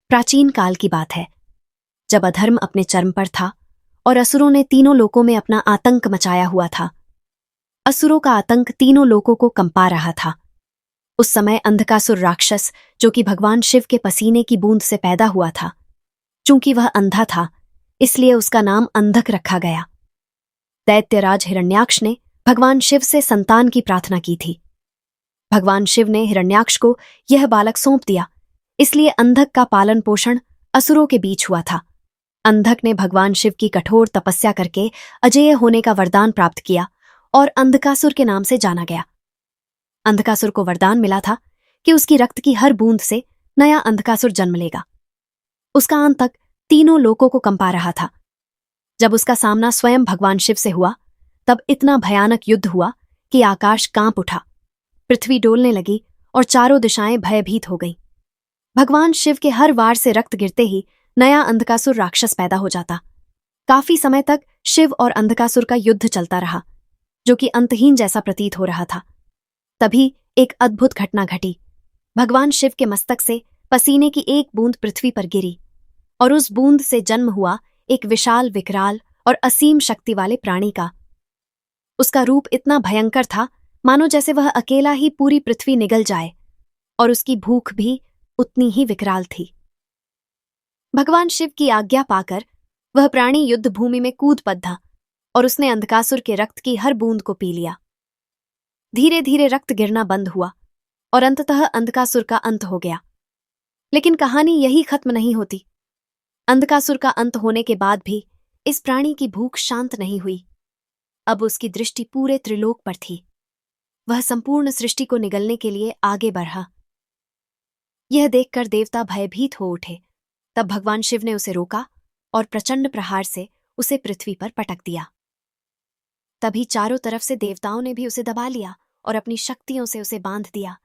प्राचीन काल की बात है, जब अधर्म अपने चरम पर था और असुरों ने तीनों लोकों में अपना आतंक मचाया हुआ था। असुरों का आतंक तीनों लोकों को कंपा रहा था। उस समय अंधकासुर राक्षस, जो कि भगवान शिव के पसीने की बूंद से पैदा हुआ था, चूंकि वह अंधा था इसलिए उसका नाम अंधक रखा गया। दैत्यराज हिरण्याक्ष ने भगवान शिव से संतान की प्रार्थना की थी। भगवान शिव ने हिरण्याक्ष को यह बालक सौंप दिया, इसलिए अंधक का पालन पोषण असुरों के बीच हुआ था। अंधक ने भगवान शिव की कठोर तपस्या करके अजेय होने का वरदान प्राप्त किया और अंधकासुर के नाम से जाना गया। अंधकासुर को वरदान मिला था कि उसकी रक्त की हर बूंद से नया अंधकासुर जन्म लेगा। उसका आतंक तीनों लोकों को कंपा रहा था। जब उसका सामना स्वयं भगवान शिव से हुआ, तब इतना भयानक युद्ध हुआ कि आकाश कांप उठा, पृथ्वी डोलने लगी और चारों दिशाएं भयभीत हो गईं। भगवान शिव के हर वार से रक्त गिरते ही नया अंधकासुर राक्षस पैदा हो जाता। काफी समय तक शिव और अंधकासुर का युद्ध चलता रहा, जो कि अंतहीन जैसा प्रतीत हो रहा था। तभी एक अद्भुत घटना घटी। भगवान शिव के मस्तक से पसीने की एक बूंद पृथ्वी पर गिरी और उस बूंद से जन्म हुआ एक विशाल, विकराल और असीम शक्ति वाले प्राणी का। उसका रूप इतना भयंकर था मानो जैसे वह अकेला ही पूरी पृथ्वी निगल जाए, और उसकी भूख भी उतनी ही विकराल थी। भगवान शिव की आज्ञा पाकर वह प्राणी युद्ध भूमि में कूद पड़ा और उसने अंधकासुर के रक्त की हर बूंद को पी लिया। धीरे धीरे रक्त गिरना बंद हुआ और अंततः अंधकासुर का अंत हो गया। लेकिन कहानी यही खत्म नहीं होती। अंधकासुर का अंत होने के बाद भी इस प्राणी की भूख शांत नहीं हुई। अब उसकी दृष्टि पूरे त्रिलोक पर थी। वह संपूर्ण सृष्टि को निगलने के लिए आगे बढ़ा। यह देखकर देवता भयभीत हो उठे। तब भगवान शिव ने उसे रोका और प्रचंड प्रहार से उसे पृथ्वी पर पटक दिया। तभी चारों तरफ से देवताओं ने भी उसे दबा लिया और अपनी शक्तियों से उसे बांध दिया।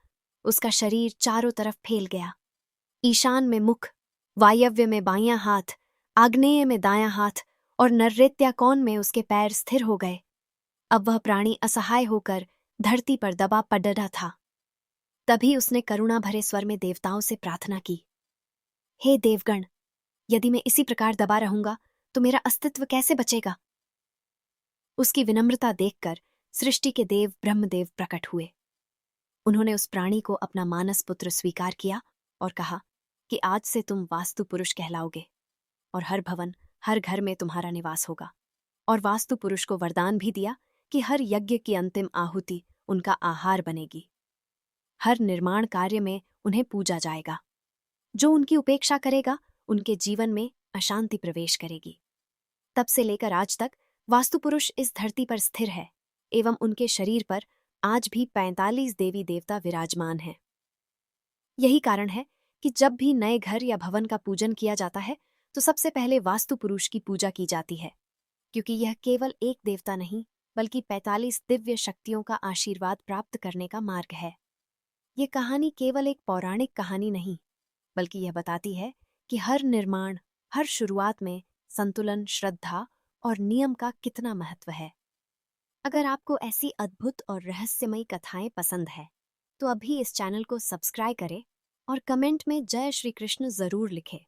उसका शरीर चारों तरफ फैल गया। ईशान में मुख, वायव्य में बायां हाथ, आग्नेय में दायां हाथ और नैऋत्याकोण में उसके पैर स्थिर हो गए। अब वह प्राणी असहाय होकर धरती पर दबा पड़ रहा था। तभी उसने करुणा भरे स्वर में देवताओं से प्रार्थना की, हे देवगण, यदि मैं इसी प्रकार दबा रहूंगा तो मेरा अस्तित्व कैसे बचेगा? उसकी विनम्रता देखकर सृष्टि के देव ब्रह्मदेव प्रकट हुए। उन्होंने उस प्राणी को अपना मानस पुत्र स्वीकार किया और कहा कि आज से तुम वास्तु पुरुष कहलाओगे और हर भवन, हर घर में तुम्हारा निवास होगा। और वास्तु पुरुष को वरदान भी दिया कि हर यज्ञ की अंतिम आहुति उनका आहार बनेगी। हर निर्माण कार्य में उन्हें पूजा जाएगा। जो उनकी उपेक्षा करेगा उनके जीवन में अशांति प्रवेश करेगी। तब से लेकर आज तक वास्तु पुरुष इस धरती पर स्थिर है एवं उनके शरीर पर आज भी 45 देवी देवता विराजमान हैं। यही कारण है कि जब भी नए घर या भवन का पूजन किया जाता है तो सबसे पहले वास्तु पुरुष की पूजा की जाती है, क्योंकि यह केवल एक देवता नहीं बल्कि 45 दिव्य शक्तियों का आशीर्वाद प्राप्त करने का मार्ग है। यह कहानी केवल एक पौराणिक कहानी नहीं, बल्कि यह बताती है कि हर निर्माण, हर शुरुआत में संतुलन, श्रद्धा और नियम का कितना महत्व है। अगर आपको ऐसी अद्भुत और रहस्यमयी कथाएं पसंद है तो अभी इस चैनल को सब्सक्राइब करें और कमेंट में जय श्री कृष्ण जरूर लिखें।